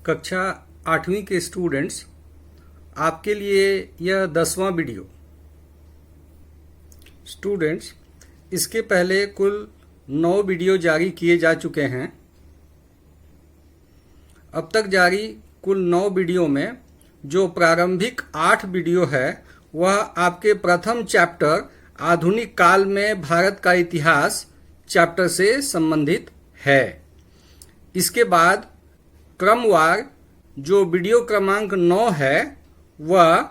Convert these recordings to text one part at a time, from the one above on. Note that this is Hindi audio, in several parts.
कक्षा 8वीं के स्टूडेंट्स, आपके लिए यह 10वां वीडियो। स्टूडेंट्स, इसके पहले कुल 9 वीडियो जारी किए जा चुके हैं। अब तक जारी कुल 9 वीडियो में जो प्रारंभिक 8 वीडियो है वह आपके प्रथम चैप्टर आधुनिक काल में भारत का इतिहास चैप्टर से संबंधित है। इसके बाद क्रमवार जो वीडियो क्रमांक 9 है वह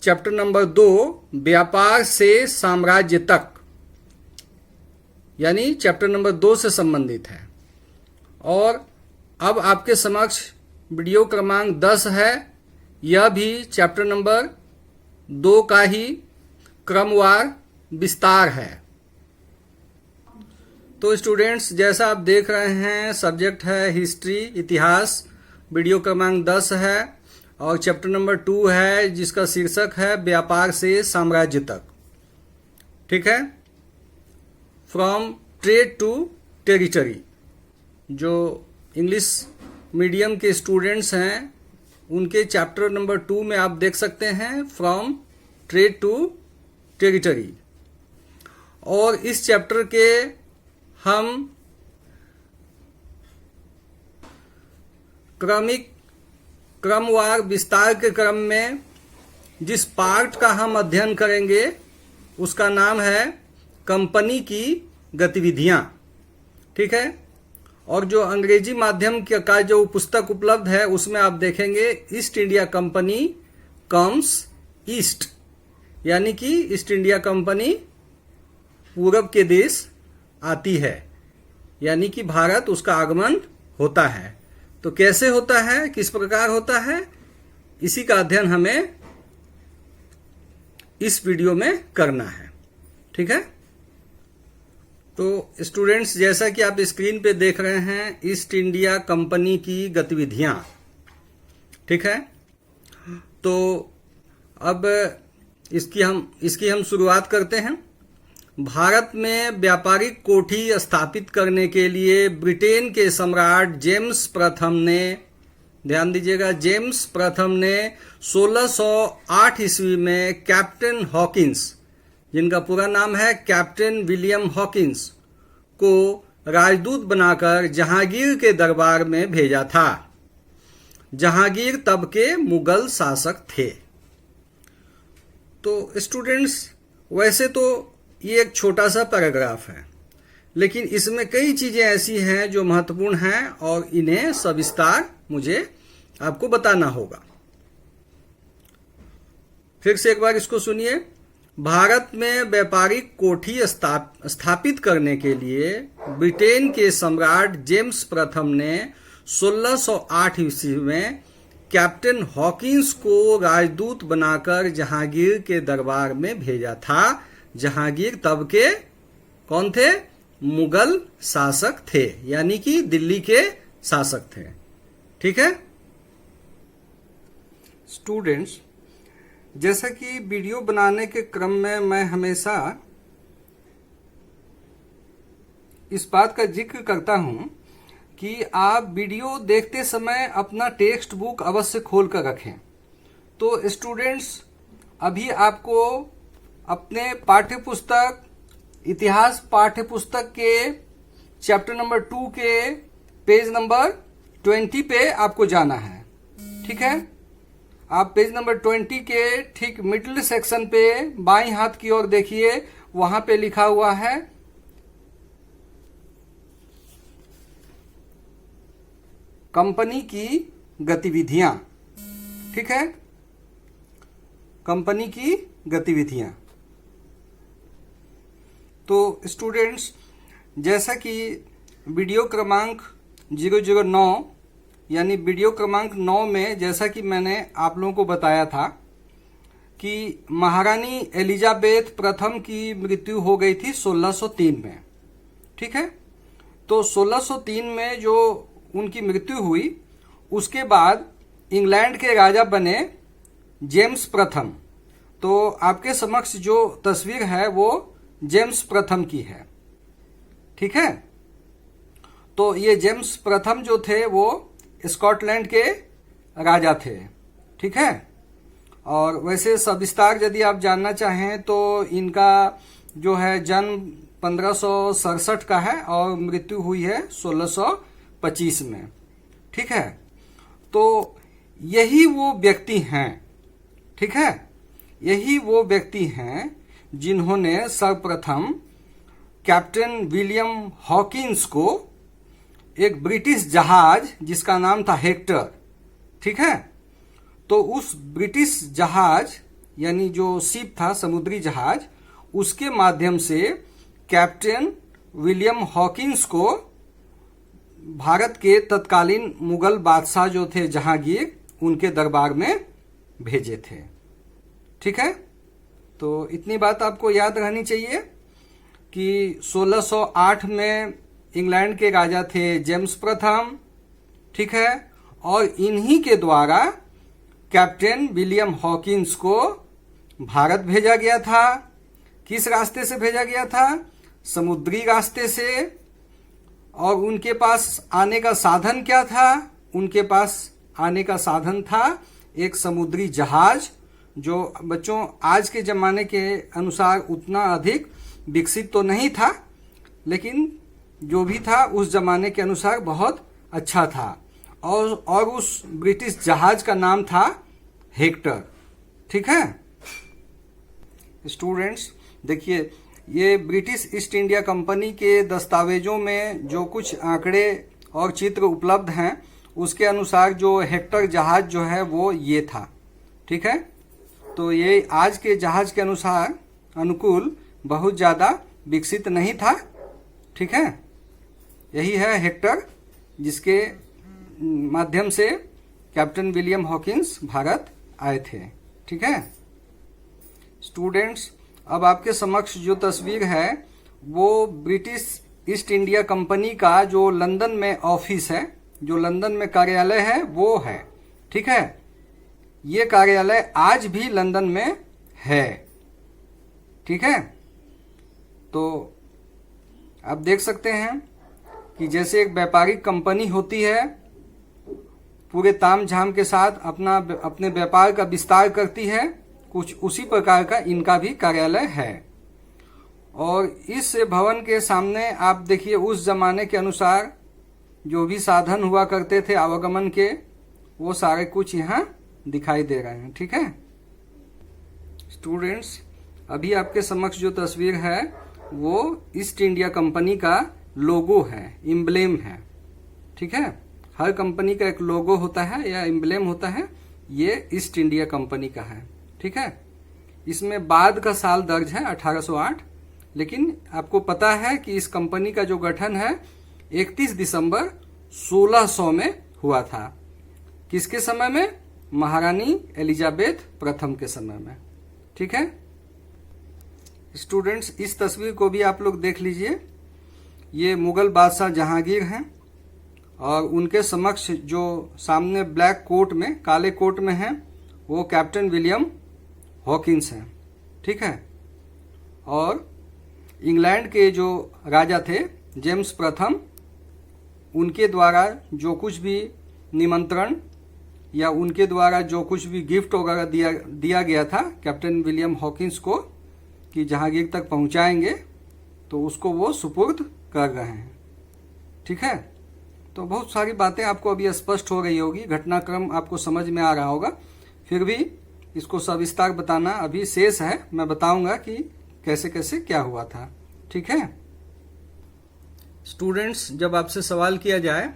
चैप्टर नंबर 2 व्यापार से साम्राज्य तक यानी चैप्टर नंबर 2 से संबंधित है। और अब आपके समक्ष वीडियो क्रमांक 10 है। यह भी चैप्टर नंबर 2 का ही क्रमवार विस्तार है। तो स्टूडेंट्स, जैसा आप देख रहे हैं, सब्जेक्ट है हिस्ट्री, इतिहास। वीडियो क्रमांक 10 है और चैप्टर नंबर 2 है जिसका शीर्षक है व्यापार से साम्राज्य तक। ठीक है, फ्रॉम ट्रेड टू टेरिटरी। जो इंग्लिश मीडियम के स्टूडेंट्स हैं उनके चैप्टर नंबर 2 में आप देख सकते हैं फ्रॉम ट्रेड टू टेरिटरी। और इस चैप्टर के हम क्रमवार विस्तार के क्रम में जिस पार्ट का हम अध्ययन करेंगे उसका नाम है कंपनी की गतिविधियां। ठीक है, और जो अंग्रेजी माध्यम का जो पुस्तक उपलब्ध है उसमें आप देखेंगे east India company comes east, यानी कि ईस्ट इंडिया कंपनी पूरब के देश आती है, यानी कि भारत उसका आगमन होता है। तो कैसे होता है, किस प्रकार होता है, इसी का अध्ययन हमें इस वीडियो में करना है। ठीक है, तो स्टूडेंट्स, जैसा कि आप स्क्रीन पे देख रहे हैं, ईस्ट इंडिया कंपनी की गतिविधियां। ठीक है, तो अब इसकी हम शुरुआत करते हैं। भारत में व्यापारिक कोठी स्थापित करने के लिए ब्रिटेन के सम्राट जेम्स प्रथम ने, ध्यान दीजिएगा, जेम्स प्रथम ने 1608 ईस्वी में कैप्टन हॉकिंस, जिनका पूरा नाम है कैप्टन विलियम हॉकिंस, को राजदूत बनाकर जहांगीर के दरबार में भेजा था। जहांगीर तब के मुगल शासक थे। तो स्टूडेंट्स, वैसे तो ये एक छोटा सा पैराग्राफ है, लेकिन इसमें कई चीजें ऐसी हैं जो महत्वपूर्ण हैं और इन्हें सविस्तार मुझे आपको बताना होगा। फिर से एक बार इसको सुनिए। भारत में व्यापारिक कोठी स्थापित करने के लिए ब्रिटेन के सम्राट जेम्स प्रथम ने 1608 ईस्वी में कैप्टन हॉकिंस को राजदूत बनाकर जहांगीर के दरबार में भेजा था। जहांगीर तब के कौन थे? मुगल शासक थे, यानी कि दिल्ली के शासक थे। ठीक है स्टूडेंट्स, जैसा कि वीडियो बनाने के क्रम में मैं हमेशा इस बात का जिक्र करता हूं कि आप वीडियो देखते समय अपना टेक्स्ट बुक अवश्य खोल कर रखें। तो स्टूडेंट्स, अभी आपको अपने पाठ्यपुस्तक, इतिहास पाठ्यपुस्तक के चैप्टर नंबर 2 के पेज नंबर 20 पे आपको जाना है। ठीक है, आप पेज नंबर 20 के ठीक मिडिल सेक्शन पे बाईं हाथ की ओर देखिए, वहां पे लिखा हुआ है कंपनी की गतिविधियां। ठीक है, कंपनी की गतिविधियां। तो स्टूडेंट्स, जैसा कि वीडियो क्रमांक 009 यानी वीडियो क्रमांक 9 में जैसा कि मैंने आप लोगों को बताया था कि महारानी एलिजाबेथ प्रथम की मृत्यु हो गई थी 1603 में। ठीक है, तो 1603 में जो उनकी मृत्यु हुई, उसके बाद इंग्लैंड के राजा बने जेम्स प्रथम। तो आपके समक्ष जो तस्वीर है वो जेम्स प्रथम की है। ठीक है, तो ये जेम्स प्रथम जो थे वो स्कॉटलैंड के राजा थे। ठीक है, और वैसे सविस्तार यदि आप जानना चाहें तो इनका जो है जन्म 1567 का है और मृत्यु हुई है 1625 में। ठीक है, तो यही वो व्यक्ति हैं। ठीक है, यही वो व्यक्ति हैं जिन्होंने सर्वप्रथम कैप्टन विलियम हॉकिंस को एक ब्रिटिश जहाज जिसका नाम था हेक्टर, ठीक है, तो उस ब्रिटिश जहाज यानी जो शिप था, समुद्री जहाज, उसके माध्यम से कैप्टन विलियम हॉकिंस को भारत के तत्कालीन मुगल बादशाह जो थे जहांगीर, उनके दरबार में भेजे थे। ठीक है, तो इतनी बात आपको याद रहनी चाहिए कि 1608 में इंग्लैंड के राजा थे जेम्स प्रथम। ठीक है, और इन्हीं के द्वारा कैप्टन विलियम हॉकिंस को भारत भेजा गया था। किस रास्ते से भेजा गया था? समुद्री रास्ते से। और उनके पास आने का साधन क्या था? उनके पास आने का साधन था एक समुद्री जहाज, जो बच्चों आज के जमाने के अनुसार उतना अधिक विकसित तो नहीं था, लेकिन जो भी था उस जमाने के अनुसार बहुत अच्छा था। और उस ब्रिटिश जहाज का नाम था हेक्टर। ठीक है स्टूडेंट्स, देखिए ये ब्रिटिश ईस्ट इंडिया कंपनी के दस्तावेजों में जो कुछ आंकड़े और चित्र उपलब्ध हैं उसके अनुसार जो हेक्टर जहाज जो है वो ये था। ठीक है, तो ये आज के जहाज के अनुसार अनुकूल बहुत ज़्यादा विकसित नहीं था। ठीक है, यही है हेक्टर जिसके माध्यम से कैप्टन विलियम हॉकिंस भारत आए थे। ठीक है स्टूडेंट्स, अब आपके समक्ष जो तस्वीर है वो ब्रिटिश ईस्ट इंडिया कंपनी का जो लंदन में ऑफिस है, जो लंदन में कार्यालय है वो है। ठीक है, ये कार्यालय आज भी लंदन में है। ठीक है, तो आप देख सकते हैं कि जैसे एक व्यापारिक कंपनी होती है, पूरे ताम झाम के साथ अपने व्यापार का विस्तार करती है, कुछ उसी प्रकार का इनका भी कार्यालय है। और इस भवन के सामने आप देखिए उस जमाने के अनुसार जो भी साधन हुआ करते थे आवागमन के, वो सारे कुछ यहाँ दिखाई दे रहे हैं। ठीक है स्टूडेंट्स, अभी आपके समक्ष जो तस्वीर है वो ईस्ट इंडिया कंपनी का लोगो है, एम्ब्लेम है। ठीक है, हर कंपनी का एक लोगो होता है या एम्ब्लेम होता है, ये ईस्ट इंडिया कंपनी का है। ठीक है, इसमें बाद का साल दर्ज है 1808, लेकिन आपको पता है कि इस कंपनी का जो गठन है 31 दिसंबर 1600 में हुआ था। किसके समय में? महारानी एलिजाबेथ प्रथम के समय में। ठीक है स्टूडेंट्स, इस तस्वीर को भी आप लोग देख लीजिए। ये मुगल बादशाह जहांगीर हैं और उनके समक्ष जो सामने ब्लैक कोट में, काले कोट में है, वो कैप्टन विलियम हॉकिंस हैं। ठीक है, और इंग्लैंड के जो राजा थे जेम्स प्रथम, उनके द्वारा जो कुछ भी निमंत्रण या उनके द्वारा जो कुछ भी गिफ्ट वगैरह दिया गया था कैप्टन विलियम हॉकिंस को कि जहांगीर तक पहुंचाएंगे, तो उसको वो सुपुर्द कर रहे हैं। ठीक है, तो बहुत सारी बातें आपको अभी स्पष्ट हो रही होगी, घटनाक्रम आपको समझ में आ रहा होगा। फिर भी इसको सविस्तार बताना अभी शेष है, मैं बताऊंगा कि कैसे कैसे क्या हुआ था। ठीक है स्टूडेंट्स, जब आपसे सवाल किया जाए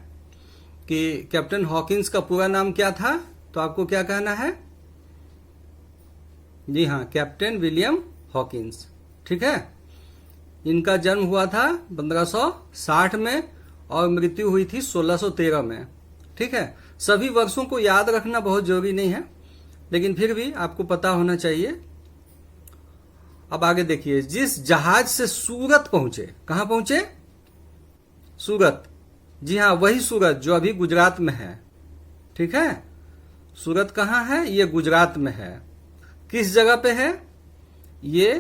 कि कैप्टन हॉकिंस का पूरा नाम क्या था, तो आपको क्या कहना है? जी हाँ, कैप्टन विलियम हॉकिंस। ठीक है, इनका जन्म हुआ था 1560 में और मृत्यु हुई थी 1613 में। ठीक है, सभी वर्षों को याद रखना बहुत जरूरी नहीं है, लेकिन फिर भी आपको पता होना चाहिए। अब आगे देखिए, जिस जहाज से सूरत पहुंचे, कहां पहुंचे? सूरत। जी हाँ, वही सूरत जो अभी गुजरात में है। ठीक है, सूरत कहां है? ये गुजरात में है। किस जगह पे है? ये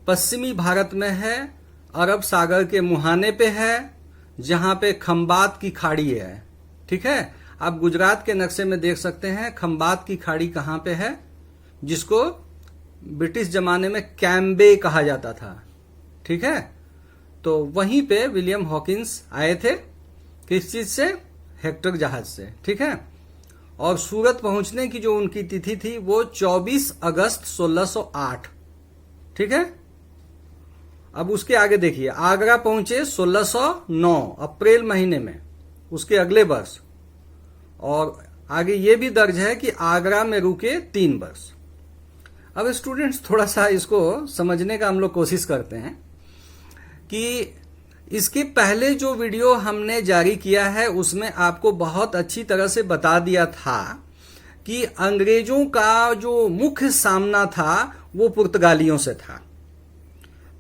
पश्चिमी भारत में है, अरब सागर के मुहाने पे है, जहां पे खंबात की खाड़ी है। ठीक है, आप गुजरात के नक्शे में देख सकते हैं खंबात की खाड़ी कहां पे है, जिसको ब्रिटिश जमाने में कैम्बे कहा जाता था। ठीक है, तो वहीं पे विलियम हॉकिंस आए थे। किस चीज से? हेक्टर जहाज से। ठीक है, और सूरत पहुंचने की जो उनकी तिथि थी वो 24 अगस्त 1608। ठीक है, अब उसके आगे देखिए, आगरा पहुंचे 1609 अप्रैल महीने में, उसके अगले वर्ष। और आगे ये भी दर्ज है कि आगरा में रुके 3 वर्ष। अब स्टूडेंट्स थोड़ा सा इसको समझने का हम लोग कोशिश करते हैं कि इसके पहले जो वीडियो हमने जारी किया है उसमें आपको बहुत अच्छी तरह से बता दिया था कि अंग्रेजों का जो मुख्य सामना था वो पुर्तगालियों से था।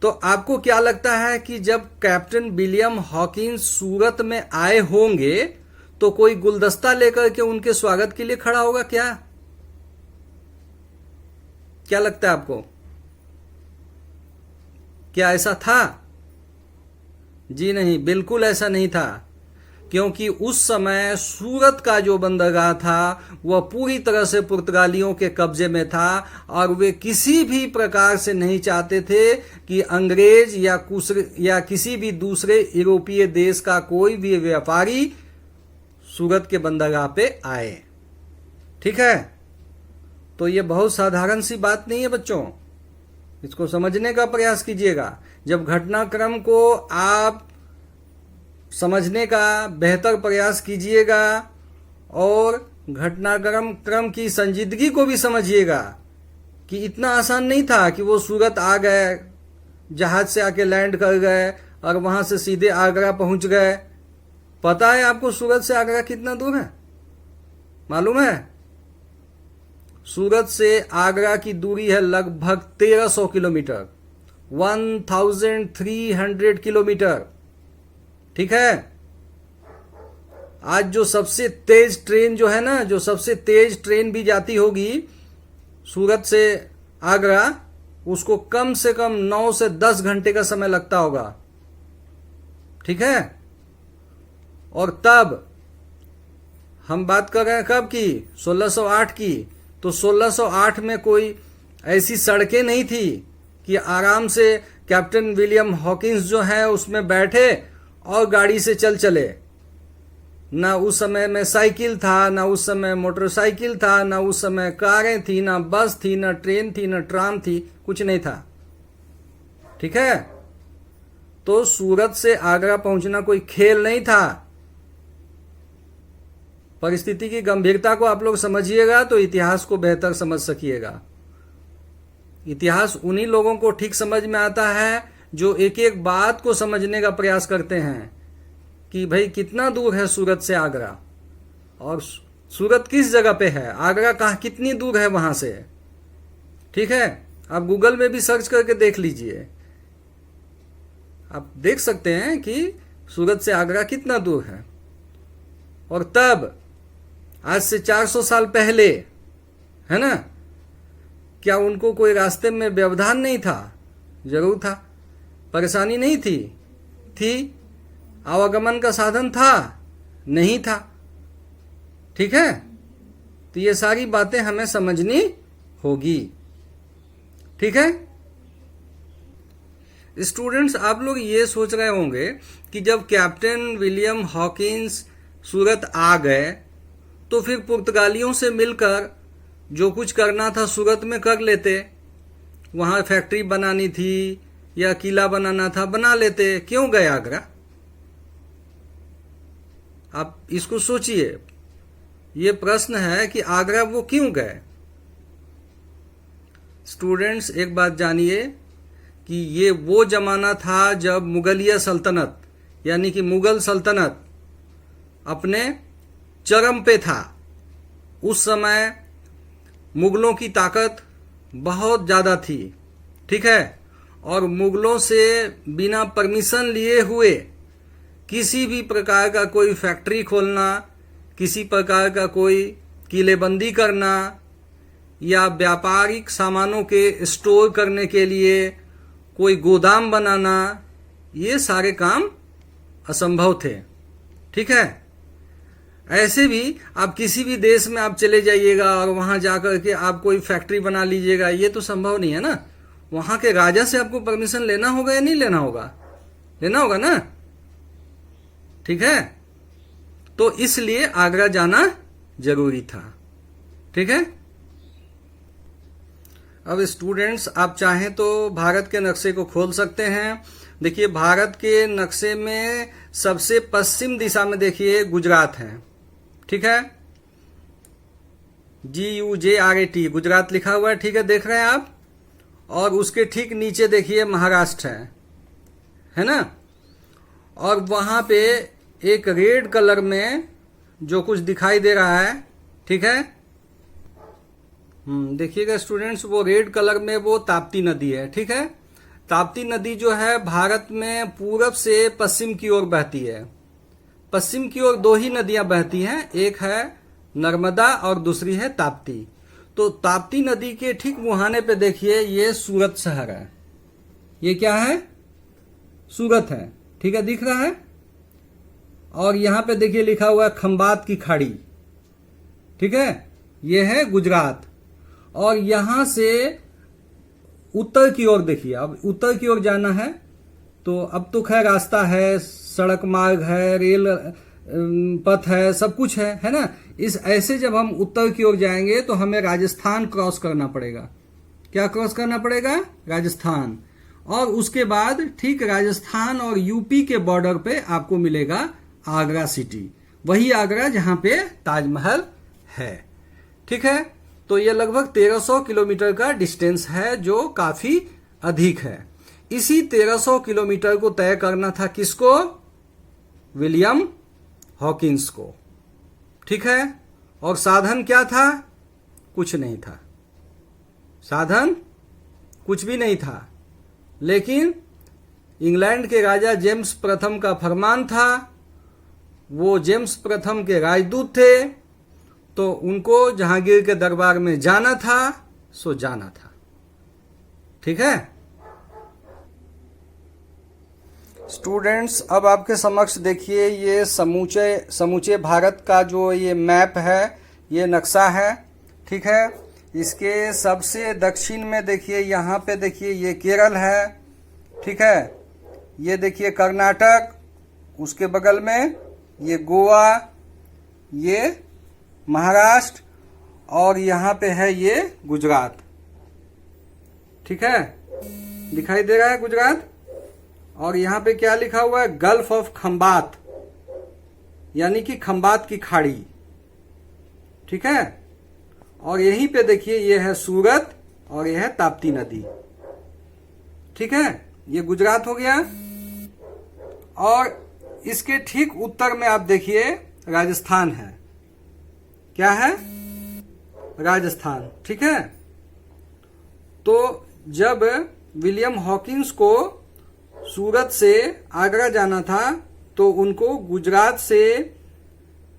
तो आपको क्या लगता है कि जब कैप्टन विलियम हॉकिंस सूरत में आए होंगे तो कोई गुलदस्ता लेकर के उनके स्वागत के लिए खड़ा होगा क्या? क्या लगता है आपको? क्या ऐसा था? जी नहीं, बिल्कुल ऐसा नहीं था, क्योंकि उस समय सूरत का जो बंदरगाह था वह पूरी तरह से पुर्तगालियों के कब्जे में था और वे किसी भी प्रकार से नहीं चाहते थे कि अंग्रेज या किसी भी दूसरे यूरोपीय देश का कोई भी व्यापारी सूरत के बंदरगाह पे आए। ठीक है, तो ये बहुत साधारण सी बात नहीं है बच्चों, इसको समझने का प्रयास कीजिएगा। जब घटनाक्रम को आप समझने का बेहतर प्रयास कीजिएगा और घटनाक्रम की संजीदगी को भी समझिएगा कि इतना आसान नहीं था कि वो सूरत आ गए, जहाज से आके लैंड कर गए और वहां से सीधे आगरा पहुंच गए। पता है आपको सूरत से आगरा कितना दूर है? मालूम है? सूरत से आगरा की दूरी है लगभग 1300 किलोमीटर, 1300 किलोमीटर। ठीक है, आज जो सबसे तेज ट्रेन जो है ना, जो सबसे तेज ट्रेन भी जाती होगी सूरत से आगरा, उसको कम से कम 9 से 10 घंटे का समय लगता होगा। ठीक है, और तब हम बात कर रहे हैं कब की? 1608 की। तो 1608 में कोई ऐसी सड़कें नहीं थी कि आराम से कैप्टन विलियम हॉकिंस जो है उसमें बैठे और गाड़ी से चले। ना उस समय में साइकिल था, ना उस समय मोटरसाइकिल था, ना उस समय कारें थी, ना बस थी, ना ट्रेन थी, ना ट्राम थी, कुछ नहीं था। ठीक है, तो सूरत से आगरा पहुंचना कोई खेल नहीं था। परिस्थिति की गंभीरता को आप लोग समझिएगा तो इतिहास को बेहतर समझ सकिएगा। इतिहास उन्हीं लोगों को ठीक समझ में आता है जो एक एक बात को समझने का प्रयास करते हैं कि भाई कितना दूर है सूरत से आगरा, और सूरत किस जगह पे है, आगरा कहाँ कितनी दूर है वहां से। ठीक है, आप गूगल में भी सर्च करके देख लीजिए, आप देख सकते हैं कि सूरत से आगरा कितना दूर है। और तब आज से 400 साल पहले, है ना, क्या उनको कोई रास्ते में व्यवधान नहीं था? जरूर था। परेशानी नहीं थी? थी। आवागमन का साधन था? नहीं था। ठीक है, तो ये सारी बातें हमें समझनी होगी। ठीक है स्टूडेंट्स, आप लोग ये सोच रहे होंगे कि जब कैप्टन विलियम हॉकिंस सूरत आ गए तो फिर पुर्तगालियों से मिलकर जो कुछ करना था सूरत में कर लेते, वहां फैक्ट्री बनानी थी या किला बनाना था बना लेते, क्यों गए आगरा? आप इसको सोचिए, ये प्रश्न है कि आगरा वो क्यों गए। स्टूडेंट्स, एक बात जानिए कि ये वो जमाना था जब मुगलिया सल्तनत यानी कि मुगल सल्तनत अपने चरम पे था। उस समय मुगलों की ताकत बहुत ज्यादा थी। ठीक है, और मुगलों से बिना परमिशन लिए हुए किसी भी प्रकार का कोई फैक्ट्री खोलना, किसी प्रकार का कोई किलेबंदी करना या व्यापारिक सामानों के स्टोर करने के लिए कोई गोदाम बनाना, ये सारे काम असंभव थे। ठीक है, ऐसे भी आप किसी भी देश में आप चले जाइएगा और वहां जाकर के आप कोई फैक्ट्री बना लीजिएगा, ये तो संभव नहीं है ना। वहां के राजा से आपको परमिशन लेना होगा या नहीं लेना होगा? लेना होगा ना, ठीक है। तो इसलिए आगरा जाना जरूरी था, ठीक है। अब स्टूडेंट्स, आप चाहें तो भारत के नक्शे को खोल सकते हैं। देखिए, भारत के नक्शे में सबसे पश्चिम दिशा में देखिए गुजरात है, ठीक है। GUJRAT गुजरात लिखा हुआ है, ठीक है, देख रहे हैं आप। और उसके ठीक नीचे देखिए महाराष्ट्र है ना। और वहां पे एक रेड कलर में जो कुछ दिखाई दे रहा है, ठीक है, देखिएगा स्टूडेंट्स, वो रेड कलर में वो ताप्ती नदी है, ठीक है। ताप्ती नदी जो है भारत में पूरब से पश्चिम की ओर बहती है। पश्चिम की ओर दो ही नदियां बहती हैं, एक है नर्मदा और दूसरी है ताप्ती। तो ताप्ती नदी के ठीक मुहाने पे देखिए ये सूरत शहर है। ये क्या है? सूरत है, ठीक है, दिख रहा है। और यहां पे देखिए लिखा हुआ है खंबात की खाड़ी, ठीक है, ये है गुजरात। और यहां से उत्तर की ओर देखिए, अब उत्तर की ओर जाना है तो अब तो खैर रास्ता है, सड़क मार्ग है, रेल पथ है, सब कुछ है ना। इस ऐसे जब हम उत्तर की ओर जाएंगे तो हमें राजस्थान क्रॉस करना पड़ेगा। क्या क्रॉस करना पड़ेगा? राजस्थान। और उसके बाद ठीक राजस्थान और यूपी के बॉर्डर पे आपको मिलेगा आगरा सिटी, वही आगरा जहां पे ताजमहल है, ठीक है। तो ये लगभग 1300 किलोमीटर का डिस्टेंस है, जो काफी अधिक है। इसी 1300 किलोमीटर को तय करना था किसको? विलियम हॉकिंस को, ठीक है। और साधन क्या था? कुछ नहीं था, साधन कुछ भी नहीं था। लेकिन इंग्लैंड के राजा जेम्स प्रथम का फरमान था, वो जेम्स प्रथम के राजदूत थे, तो उनको जहांगीर के दरबार में जाना था, सो जाना था, ठीक है। स्टूडेंट्स, अब आपके समक्ष देखिए ये समूचे भारत का जो ये मैप है, ये नक्शा है, ठीक है। इसके सबसे दक्षिण में देखिए, यहाँ पे देखिए ये केरल है, ठीक है। ये देखिए कर्नाटक, उसके बगल में ये गोवा, ये महाराष्ट्र, और यहाँ पे है ये गुजरात, ठीक है, दिखाई दे रहा है गुजरात। और यहाँ पे क्या लिखा हुआ है? गल्फ ऑफ खंबात, यानी कि खंबात की खाड़ी, ठीक है। और यहीं पे देखिए ये है सूरत और ये है ताप्ती नदी, ठीक है। ये गुजरात हो गया। और इसके ठीक उत्तर में आप देखिए राजस्थान है। क्या है? राजस्थान, ठीक है। तो जब विलियम हॉकिंस को सूरत से आगरा जाना था तो उनको गुजरात से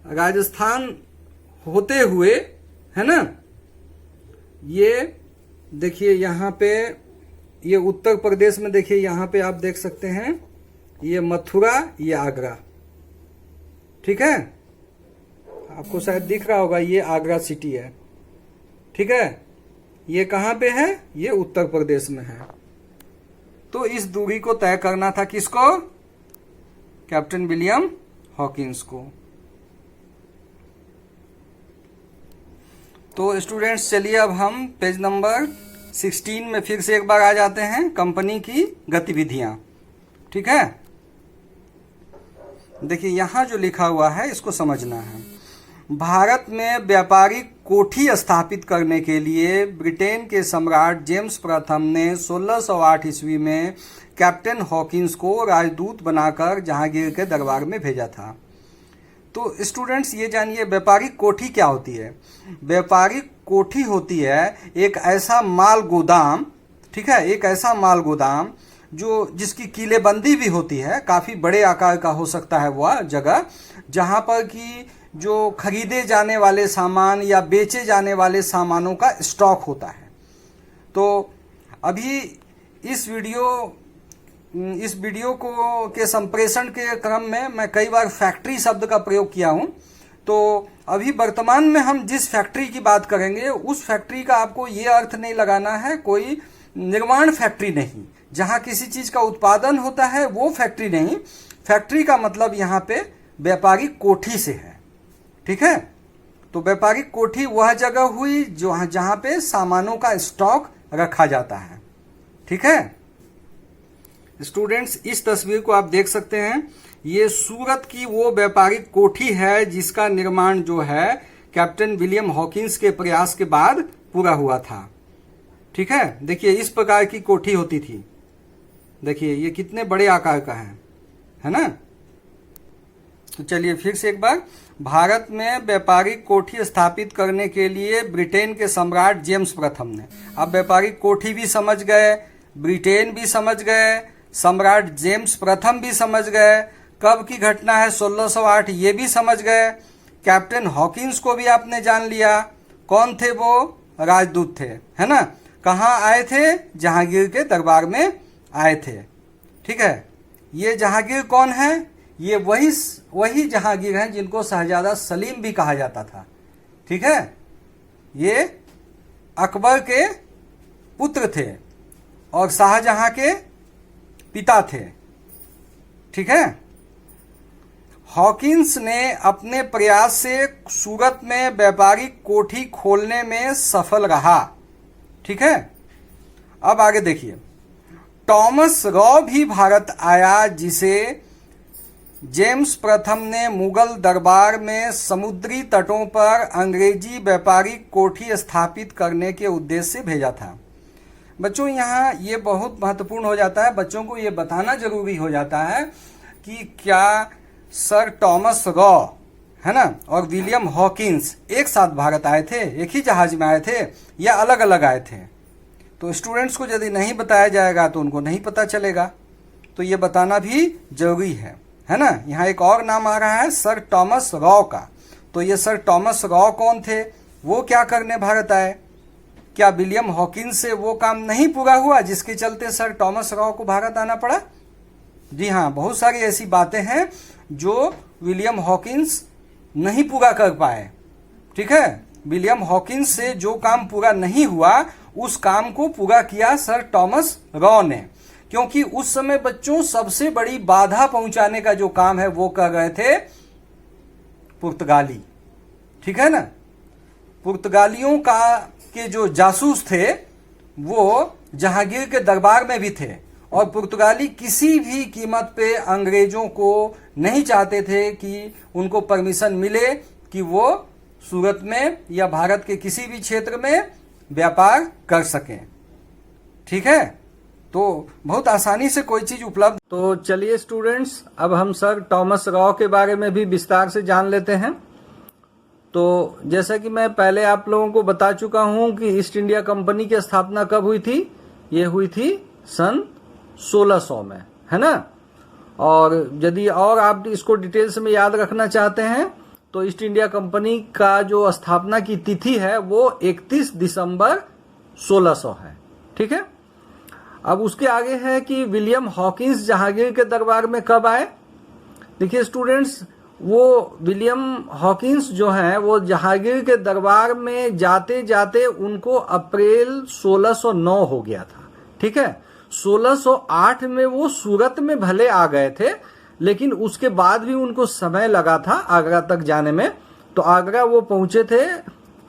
राजस्थान होते हुए, है ना, ये देखिए यहाँ पे ये उत्तर प्रदेश में देखिए, यहाँ पे आप देख सकते हैं ये मथुरा, ये आगरा, ठीक है। आपको शायद दिख रहा होगा ये आगरा सिटी है, ठीक है। ये कहाँ पे है? ये उत्तर प्रदेश में है। तो इस दूरी को तय करना था किसको? कैप्टन विलियम हॉकिंस को। तो स्टूडेंट्स, चलिए अब हम पेज नंबर 16 में फिर से एक बार आ जाते हैं, कंपनी की गतिविधियां, ठीक है। देखिए यहां जो लिखा हुआ है इसको समझना है। भारत में व्यापारिक कोठी स्थापित करने के लिए ब्रिटेन के सम्राट जेम्स प्रथम ने 1608 ईस्वी में कैप्टन हॉकिंस को राजदूत बनाकर जहांगीर के दरबार में भेजा था। तो स्टूडेंट्स, ये जानिए व्यापारिक कोठी क्या होती है। व्यापारिक कोठी होती है एक ऐसा माल गोदाम, ठीक है, एक ऐसा माल गोदाम जो जिसकी किलेबंदी भी होती है, काफी बड़े आकार का हो सकता है वह जगह, जहां पर कि जो खरीदे जाने वाले सामान या बेचे जाने वाले सामानों का स्टॉक होता है। तो अभी इस वीडियो को के संप्रेषण के क्रम में मैं कई बार फैक्ट्री शब्द का प्रयोग किया हूं, तो अभी वर्तमान में हम जिस फैक्ट्री की बात करेंगे उस फैक्ट्री का आपको ये अर्थ नहीं लगाना है कोई निर्माण फैक्ट्री नहीं, जहां किसी चीज का उत्पादन होता है वो फैक्ट्री नहीं। फैक्ट्री का मतलब यहाँ पे व्यापारिक कोठी से है, ठीक है। तो व्यापारिक कोठी वह जगह हुई जो जहां पे सामानों का स्टॉक रखा जाता है, ठीक है। स्टूडेंट्स, इस तस्वीर को आप देख सकते हैं, ये सूरत की वो व्यापारिक कोठी है जिसका निर्माण जो है कैप्टन विलियम हॉकिंस के प्रयास के बाद पूरा हुआ था, ठीक है। देखिए इस प्रकार की कोठी होती थी, देखिए ये कितने बड़े आकार का है ना। तो चलिए फिर से एक बार, भारत में व्यापारिक कोठी स्थापित करने के लिए ब्रिटेन के सम्राट जेम्स प्रथम ने, अब व्यापारिक कोठी भी समझ गए, ब्रिटेन भी समझ गए, सम्राट जेम्स प्रथम भी समझ गए, कब की घटना है 1608 ये भी समझ गए, कैप्टन हॉकिंस को भी आपने जान लिया, कौन थे वो, राजदूत थे, है ना। कहाँ आए थे, जहांगीर के दरबार में आए थे, ठीक है। ये जहांगीर कौन है, ये वही जहांगीर हैं जिनको शहजादा सलीम भी कहा जाता था, ठीक है। ये अकबर के पुत्र थे और शाहजहां के पिता थे, ठीक है। हॉकिंस ने अपने प्रयास से सूरत में व्यापारिक कोठी खोलने में सफल रहा, ठीक है। अब आगे देखिए, टॉमस रॉ भी भारत आया, जिसे जेम्स प्रथम ने मुगल दरबार में समुद्री तटों पर अंग्रेजी व्यापारिक कोठी स्थापित करने के उद्देश्य से भेजा था। बच्चों यहाँ ये बहुत महत्वपूर्ण हो जाता है, बच्चों को ये बताना जरूरी हो जाता है कि क्या सर टॉमस रॉ, है ना, और विलियम हॉकिंस एक साथ भारत आए थे, एक ही जहाज में आए थे या अलग अलग आए थे। तो स्टूडेंट्स को यदि नहीं बताया जाएगा तो उनको नहीं पता चलेगा, तो ये बताना भी जरूरी है ना। यहाँ एक और नाम आ रहा है सर टॉमस रॉ का, तो ये सर टॉमस रॉ कौन थे, वो क्या करने भारत आए, क्या विलियम हॉकिंस से वो काम नहीं पूरा हुआ जिसके चलते सर टॉमस रॉ को भारत आना पड़ा। जी हाँ, बहुत सारी ऐसी बातें हैं जो विलियम हॉकिंस नहीं पूरा कर पाए, ठीक है। विलियम हॉकिंस से जो काम पूरा नहीं हुआ उस काम को पूरा किया सर टॉमस रॉ ने, क्योंकि उस समय बच्चों सबसे बड़ी बाधा पहुंचाने का जो काम है वो कर रहे थे पुर्तगाली, ठीक है ना। पुर्तगालियों के जो जासूस थे वो जहांगीर के दरबार में भी थे, और पुर्तगाली किसी भी कीमत पे अंग्रेजों को नहीं चाहते थे कि उनको परमिशन मिले कि वो सूरत में या भारत के किसी भी क्षेत्र में व्यापार कर सकें, ठीक है। तो बहुत आसानी से कोई चीज उपलब्ध। तो चलिए स्टूडेंट्स, अब हम सर टॉमस रॉ के बारे में भी विस्तार से जान लेते हैं। तो जैसा कि मैं पहले आप लोगों को बता चुका हूं कि ईस्ट इंडिया कंपनी की स्थापना कब हुई थी, ये हुई थी सन 1600 में, है ना। और यदि और आप इसको डिटेल्स में याद रखना चाहते हैं तो ईस्ट इंडिया कंपनी का जो स्थापना की तिथि है वो 31 दिसंबर 1600 है, ठीक है। अब उसके आगे है कि विलियम हॉकिंस जहांगीर के दरबार में कब आए। देखिए स्टूडेंट्स, वो विलियम हॉकिंस जो हैं वो जहांगीर के दरबार में जाते जाते उनको अप्रैल 1609 हो गया था, ठीक है। 1608 में वो सूरत में भले आ गए थे, लेकिन उसके बाद भी उनको समय लगा था आगरा तक जाने में। तो आगरा वो पहुंचे थे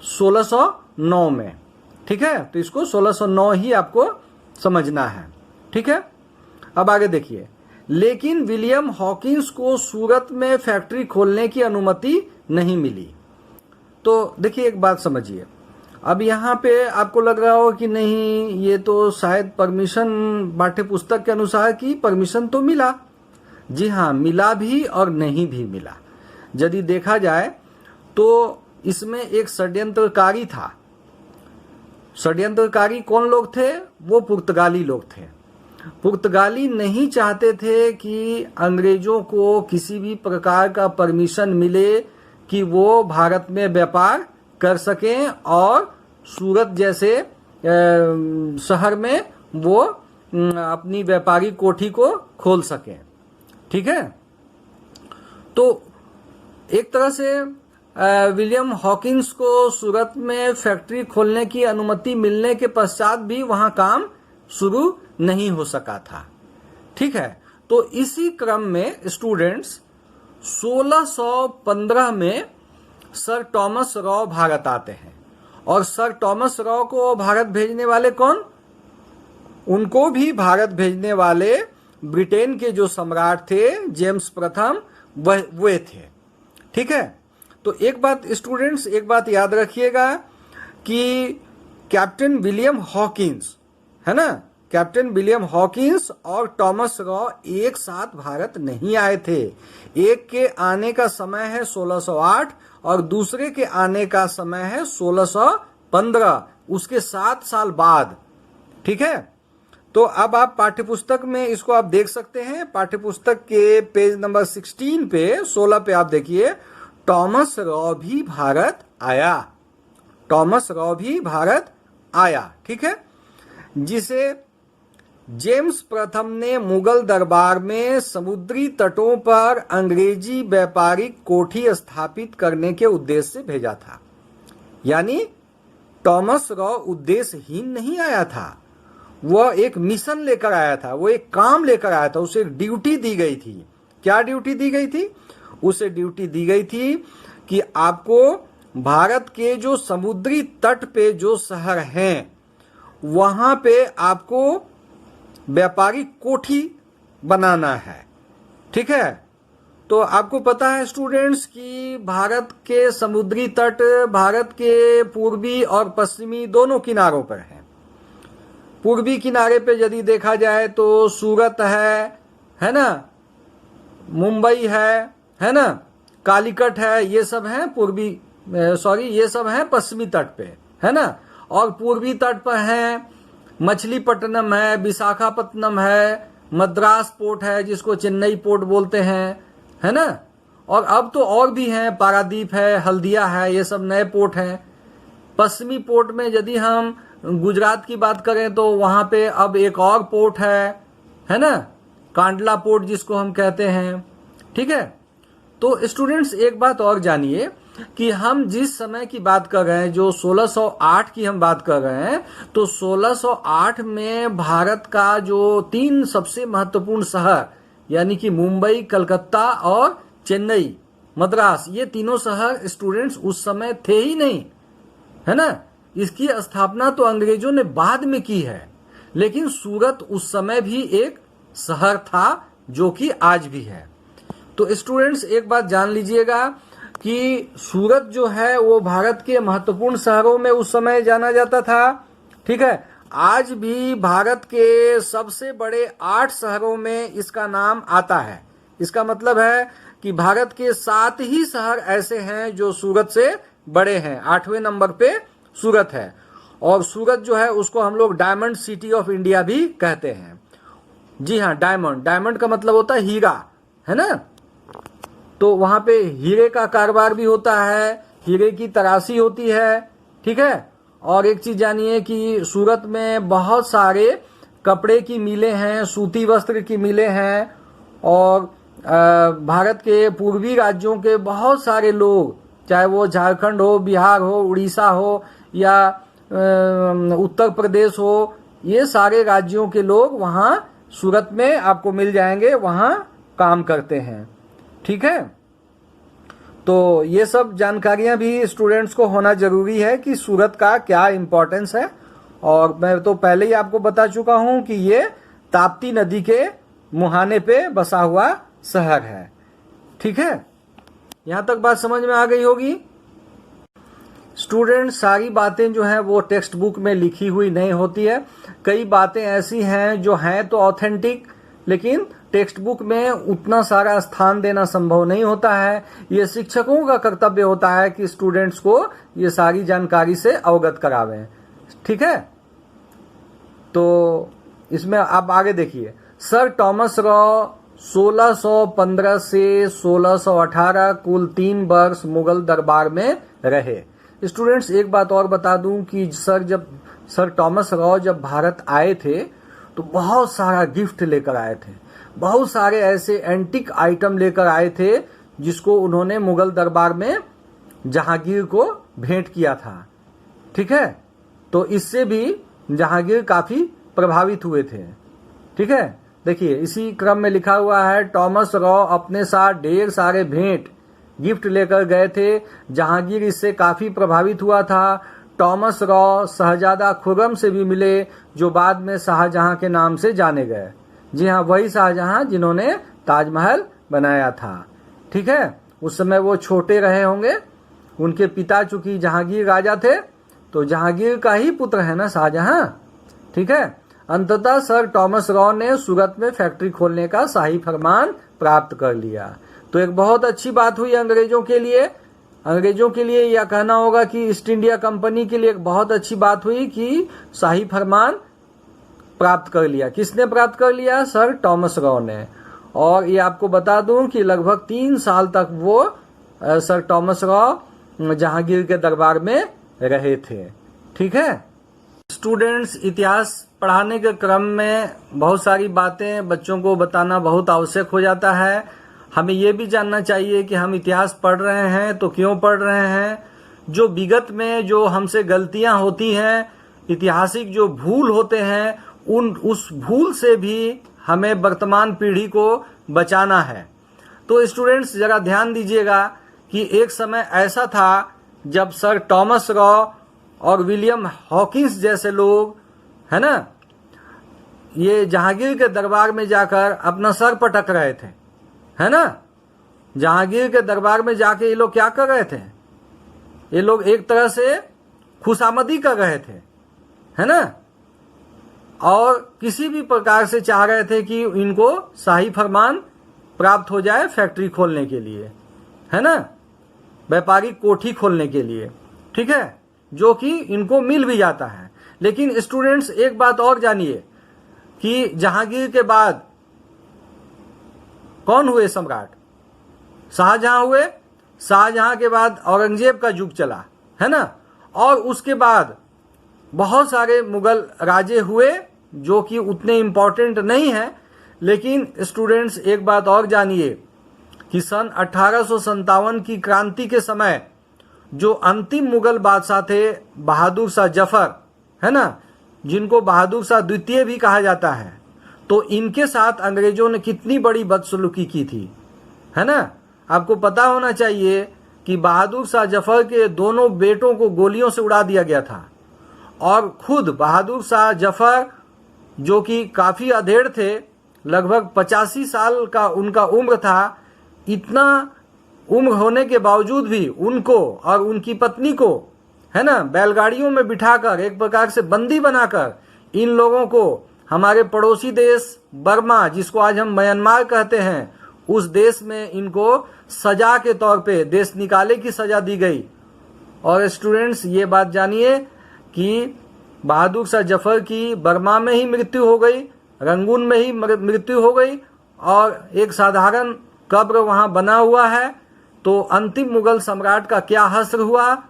1609 में, ठीक है। तो इसको 1609 ही आपको समझना है, ठीक है। अब आगे देखिए, लेकिन विलियम हॉकिंस को सूरत में फैक्ट्री खोलने की अनुमति नहीं मिली। तो देखिए एक बात समझिए, अब यहाँ पे आपको लग रहा हो कि नहीं ये तो शायद परमिशन पाठ्य पुस्तक के अनुसार की परमिशन तो मिला। जी हाँ, मिला भी और नहीं भी मिला। यदि देखा जाए तो इसमें एक षड्यंत्रकारी था। षड्यंत्रकारी कौन लोग थे, वो पुर्तगाली लोग थे। पुर्तगाली नहीं चाहते थे कि अंग्रेजों को किसी भी प्रकार का परमिशन मिले कि वो भारत में व्यापार कर सकें और सूरत जैसे शहर में वो अपनी व्यापारी कोठी को खोल सकें, ठीक है। तो एक तरह से विलियम हॉकिंस को सूरत में फैक्ट्री खोलने की अनुमति मिलने के पश्चात भी वहां काम शुरू नहीं हो सका था। ठीक है, तो इसी क्रम में स्टूडेंट्स 1615 में सर टॉमस रॉ भारत आते हैं। और सर टॉमस रॉ को भारत भेजने वाले कौन? उनको भी भारत भेजने वाले ब्रिटेन के जो सम्राट थे जेम्स प्रथम, वे थे। ठीक है, तो एक बात स्टूडेंट्स, एक बात याद रखिएगा कि कैप्टन विलियम हॉकिंस, है ना, कैप्टन विलियम हॉकिंस और टॉमस रॉ एक साथ भारत नहीं आए थे। एक के आने का समय है 1608 और दूसरे के आने का समय है 1615, उसके 7 साल बाद। ठीक है, तो अब आप पाठ्यपुस्तक में इसको आप देख सकते हैं। पाठ्यपुस्तक के पेज नंबर 16 पे 16 पे आप देखिए, टॉमस रॉ भी भारत आया। टॉमस रॉ भी भारत आया। ठीक है, जिसे जेम्स प्रथम ने मुगल दरबार में समुद्री तटों पर अंग्रेजी व्यापारिक कोठी स्थापित करने के उद्देश्य से भेजा था। यानी टॉमस रॉ उद्देश्यहीन नहीं आया था, वह एक मिशन लेकर आया था, वो एक काम लेकर आया था, उसे एक ड्यूटी दी गई थी। क्या ड्यूटी दी गई थी? उसे ड्यूटी दी गई थी कि आपको भारत के जो समुद्री तट पे जो शहर हैं वहां पे आपको व्यापारिक कोठी बनाना है। ठीक है, तो आपको पता है स्टूडेंट्स कि भारत के समुद्री तट भारत के पूर्वी और पश्चिमी दोनों किनारों पर हैं। पूर्वी किनारे पे यदि देखा जाए तो सूरत है ना, मुंबई है ना, कालीकट है, ये सब हैं पूर्वी, ये सब हैं पश्चिमी तट पे, है ना। और पूर्वी तट पर हैं मछलीपट्टनम है, विशाखापट्टनम है, मद्रास पोर्ट है जिसको चेन्नई पोर्ट बोलते हैं, है ना। और अब तो और भी हैं, पारादीप है, हल्दिया है, ये सब नए पोर्ट हैं। पश्चिमी पोर्ट में यदि हम गुजरात की बात करें तो वहां पे अब एक और पोर्ट है ना, कांडला पोर्ट जिसको हम कहते हैं। ठीक है, तो स्टूडेंट्स एक बात और जानिए कि हम जिस समय की बात कर रहे हैं, जो 1608 की हम बात कर रहे हैं, तो 1608 में भारत का जो 3 सबसे महत्वपूर्ण शहर यानी कि मुंबई, कलकत्ता और चेन्नई, मद्रास, ये तीनों शहर स्टूडेंट्स उस समय थे ही नहीं, है ना। इसकी स्थापना तो अंग्रेजों ने बाद में की है, लेकिन सूरत उस समय भी एक शहर था जो कि आज भी है। तो स्टूडेंट्स एक बात जान लीजिएगा कि सूरत जो है वो भारत के महत्वपूर्ण शहरों में उस समय जाना जाता था। ठीक है, आज भी भारत के सबसे बड़े 8 शहरों में इसका नाम आता है। इसका मतलब है कि भारत के 7 ही शहर ऐसे हैं जो सूरत से बड़े हैं। 8वें नंबर पे सूरत है, और सूरत जो है उसको हम लोग डायमंड सिटी ऑफ इंडिया भी कहते हैं। जी हाँ, डायमंड का मतलब होता है हीरा, है ना। तो वहां पे हीरे का कारोबार भी होता है, हीरे की तराशी होती है। ठीक है, और एक चीज जानिए कि सूरत में बहुत सारे कपड़े की मिलें हैं, सूती वस्त्र की मिलें हैं, और भारत के पूर्वी राज्यों के बहुत सारे लोग, चाहे वो झारखंड हो, बिहार हो, उड़ीसा हो या उत्तर प्रदेश हो, ये सारे राज्यों के लोग वहां सूरत में आपको मिल जाएंगे, वहां काम करते हैं। ठीक है, तो ये सब जानकारियां भी स्टूडेंट्स को होना जरूरी है कि सूरत का क्या इंपॉर्टेंस है। और मैं तो पहले ही आपको बता चुका हूं कि ये ताप्ती नदी के मुहाने पे बसा हुआ शहर है। ठीक है, यहां तक बात समझ में आ गई होगी। स्टूडेंट सारी बातें जो हैं वो टेक्स्ट बुक में लिखी हुई नहीं होती है। कई बातें ऐसी हैं जो हैं तो ऑथेंटिक, लेकिन टेक्स्ट बुक में उतना सारा स्थान देना संभव नहीं होता है। ये शिक्षकों का कर्तव्य होता है कि स्टूडेंट्स को ये सारी जानकारी से अवगत करावें। ठीक है, तो इसमें आप आगे देखिए, सर टॉमस रॉ 1615 से 1618 कुल 3 वर्ष मुगल दरबार में रहे। स्टूडेंट्स एक बात और बता दूं कि सर टॉमस रॉ जब भारत आए थे तो बहुत सारा गिफ्ट लेकर आए थे, बहुत सारे ऐसे एंटिक आइटम लेकर आए थे जिसको उन्होंने मुगल दरबार में जहांगीर को भेंट किया था। ठीक है, तो इससे भी जहांगीर काफी प्रभावित हुए थे। ठीक है, देखिए इसी क्रम में लिखा हुआ है, टॉमस रॉ अपने साथ ढेर सारे भेंट गिफ्ट लेकर गए थे। जहांगीर इससे काफी प्रभावित हुआ था। टॉमस रॉ शहजादा खुर्रम से भी मिले, जो बाद में शाहजहां के नाम से जाने गए। जी हाँ, वही शाहजहां जिन्होंने ताजमहल बनाया था। ठीक है, उस समय वो छोटे रहे होंगे। उनके पिता चूंकि जहांगीर राजा थे, तो जहांगीर का ही पुत्र है ना शाहजहां। ठीक है, अंततः सर टॉमस रॉ ने सूरत में फैक्ट्री खोलने का शाही फरमान प्राप्त कर लिया। तो एक बहुत अच्छी बात हुई अंग्रेजों के लिए। अंग्रेजों के लिए यह कहना होगा कि ईस्ट इंडिया कंपनी के लिए एक बहुत अच्छी बात हुई कि शाही फरमान प्राप्त कर लिया। किसने प्राप्त कर लिया? सर टॉमस रॉ ने। और ये आपको बता दूं कि लगभग 3 साल तक वो सर टॉमस रॉ जहांगीर के दरबार में रहे थे। ठीक है स्टूडेंट्स, इतिहास पढ़ाने के क्रम में बहुत सारी बातें बच्चों को बताना बहुत आवश्यक हो जाता है। हमें ये भी जानना चाहिए कि हम इतिहास पढ़ रहे हैं तो क्यों पढ़ रहे हैं। जो विगत में जो हमसे गलतियां होती हैं, ऐतिहासिक जो भूल होते हैं, उस भूल से भी हमें वर्तमान पीढ़ी को बचाना है। तो स्टूडेंट्स जरा ध्यान दीजिएगा कि एक समय ऐसा था जब सर टॉमस रॉ और विलियम हॉकिंस जैसे लोग, है ना, ये जहांगीर के दरबार में जाकर अपना सर पटक रहे थे, है ना। जहांगीर के दरबार में जाके ये लोग क्या कर रहे थे? ये लोग एक तरह से खुशामदी कर रहे थे, है ना, और किसी भी प्रकार से चाह रहे थे कि इनको शाही फरमान प्राप्त हो जाए फैक्ट्री खोलने के लिए, है ना, व्यापारिक कोठी खोलने के लिए। ठीक है, जो कि इनको मिल भी जाता है। लेकिन स्टूडेंट्स एक बात और जानिए कि जहांगीर के बाद कौन हुए सम्राट? शाहजहां हुए। शाहजहां के बाद औरंगजेब का युग चला, है ना, और उसके बाद बहुत सारे मुगल राजे हुए जो कि उतने इंपॉर्टेंट नहीं है। लेकिन स्टूडेंट्स एक बात और जानिए कि सन 1857 की क्रांति के समय जो अंतिम मुगल बादशाह थे बहादुर शाह जफर, है ना, जिनको बहादुर शाह द्वितीय भी कहा जाता है, तो इनके साथ अंग्रेजों ने कितनी बड़ी बदसलूकी की थी, है ना। आपको पता होना चाहिए कि बहादुर शाह जफर के दोनों बेटों को गोलियों से उड़ा दिया गया था, और खुद बहादुर शाह जफर जो कि काफी अधेड़ थे, लगभग 85 साल का उनका उम्र था, इतना उम्र होने के बावजूद भी उनको और उनकी पत्नी को, है ना, बैलगाड़ियों में बिठाकर एक प्रकार से बंदी बनाकर इन लोगों को हमारे पड़ोसी देश बर्मा, जिसको आज हम म्यांमार कहते हैं, उस देश में इनको सजा के तौर पे देश निकाले की सजा दी गई। और स्टूडेंट्स ये बात जानिए कि बहादुर शाह जफर की बर्मा में ही मृत्यु हो गई, रंगून में ही मृत्यु हो गई, और एक साधारण कब्र वहां बना हुआ है। तो अंतिम मुगल सम्राट का क्या हश्र हुआ,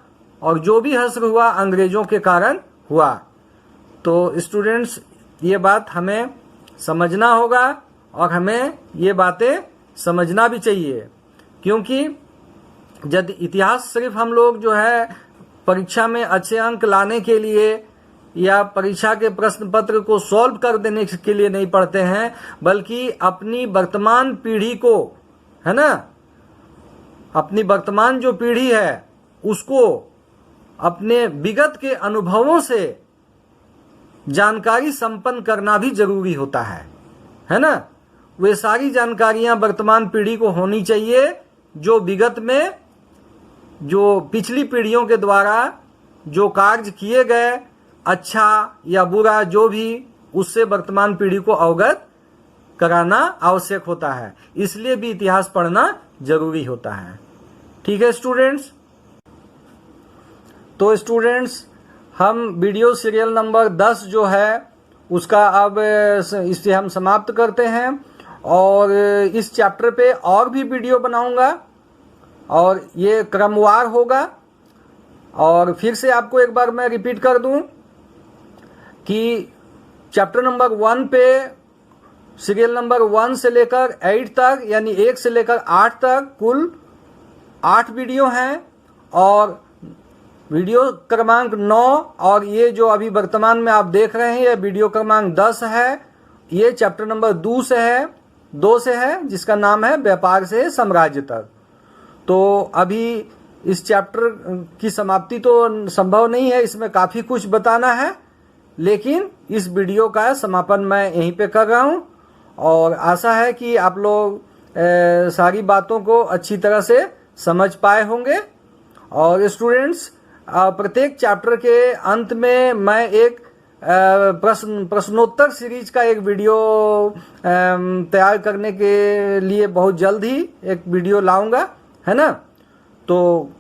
और जो भी हश्र हुआ अंग्रेजों के कारण हुआ। तो स्टूडेंट्स ये बात हमें समझना होगा, और हमें ये बातें समझना भी चाहिए, क्योंकि यदि इतिहास सिर्फ हम लोग जो है परीक्षा में अच्छे अंक लाने के लिए या परीक्षा के प्रश्न पत्र को सॉल्व कर देने के लिए नहीं पढ़ते हैं, बल्कि अपनी वर्तमान पीढ़ी को, है ना, अपनी वर्तमान जो पीढ़ी है उसको अपने विगत के अनुभवों से जानकारी संपन्न करना भी जरूरी होता है ना। वे सारी जानकारियां वर्तमान पीढ़ी को होनी चाहिए जो विगत में जो पिछली पीढ़ियों के द्वारा जो कार्य किए गए, अच्छा या बुरा जो भी, उससे वर्तमान पीढ़ी को अवगत कराना आवश्यक होता है। इसलिए भी इतिहास पढ़ना जरूरी होता है। ठीक है स्टूडेंट्स, तो स्टूडेंट्स हम वीडियो सीरियल नंबर 10 जो है उसका अब इसे हम समाप्त करते हैं, और इस चैप्टर पे और भी वीडियो बनाऊंगा, और ये क्रमवार होगा। और फिर से आपको एक बार मैं रिपीट कर दूं कि चैप्टर नंबर 1 पे सीरियल नंबर 1 से लेकर 8 तक, यानी 1 से लेकर 8 तक कुल 8 वीडियो हैं, और वीडियो क्रमांक 9 और ये जो अभी वर्तमान में आप देख रहे हैं ये वीडियो क्रमांक 10 है। ये चैप्टर नंबर 2 से है जिसका नाम है व्यापार से साम्राज्य तक। तो अभी इस चैप्टर की समाप्ति तो संभव नहीं है, इसमें काफ़ी कुछ बताना है, लेकिन इस वीडियो का समापन मैं यहीं पे कर रहा हूँ और आशा है कि आप लोग सारी बातों को अच्छी तरह से समझ पाए होंगे। और स्टूडेंट्स, प्रत्येक चैप्टर के अंत में मैं एक प्रश्नोत्तर सीरीज का एक वीडियो तैयार करने के लिए बहुत जल्द ही एक वीडियो लाऊंगा, है ना। तो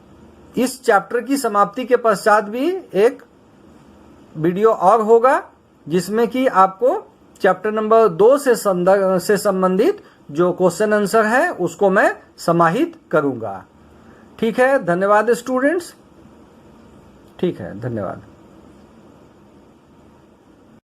इस चैप्टर की समाप्ति के पश्चात भी एक वीडियो और होगा जिसमें कि आपको चैप्टर नंबर 2 से संबंधित जो क्वेश्चन आंसर है उसको मैं समाहित करूंगा। ठीक है, धन्यवाद स्टूडेंट्स। ठीक है, धन्यवाद।